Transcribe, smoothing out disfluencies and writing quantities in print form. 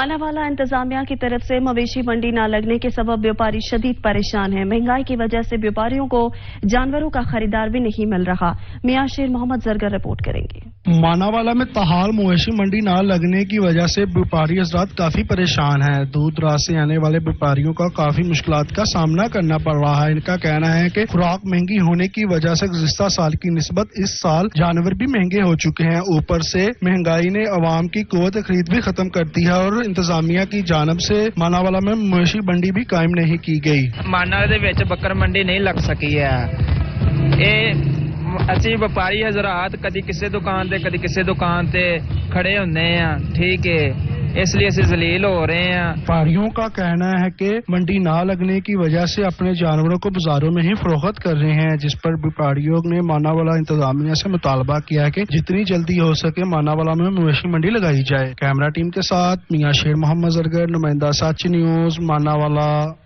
मानावाला इंतजामिया की तरफ से मवेशी मंडी न लगने के सबब व्यापारी शदीद परेशान हैं। महंगाई की वजह से व्यापारियों को जानवरों का खरीदार भी नहीं मिल रहा। मियां शेर मोहम्मद जरगर रिपोर्ट करेंगे। मानावाला में ताहाल मवेशी मंडी न लगने की वजह से व्यापारी हजरात काफी परेशान हैं। दूर दराज से आने वाले व्यापारियों का काफी मुश्किलात का सामना करना पड़ रहा है। इनका कहना है कि खुराक महंगी होने की वजह से गुज़िश्ता साल की निस्बत इस साल जानवर भी महंगे हो चुके हैं। ऊपर से महंगाई ने अवाम की कुव्वत खरीद भी खत्म कर दी है और इंतजामिया की जानब से मानावाला में मवेशी मंडी भी कायम नहीं की गई। मानावाला ਦੇ ਵਿੱਚ ਬੱਕਰ ਮੰਡੀ ਨਹੀਂ ਲੱਗ ਸਕੀ ਹੈ। ਇਹ ਅਸੀਂ ਵਪਾਰੀ ਹਜ਼ਰਾਤ ਕਦੀ ਕਿਸੇ ਦੁਕਾਨ ਤੇ ਕਦੀ ਕਿਸੇ ਦੁਕਾਨ ਤੇ ਖੜੇ ਹੁੰਦੇ ਆ, ठीक है, इसलिए ऐसे जलील हो रहे हैं। व्यापारियों का कहना है कि मंडी ना लगने की वजह से अपने जानवरों को बाजारों में ही फरोख्त कर रहे हैं, जिस पर व्यापारियों ने मानावाला इंतजामिया से मुतालबा किया है कि जितनी जल्दी हो सके मानावाला में मवेशी मंडी लगाई जाए। कैमरा टीम के साथ मियां शेर मोहम्मद जरगर, नुमाइंदा साची न्यूज, मानावाला।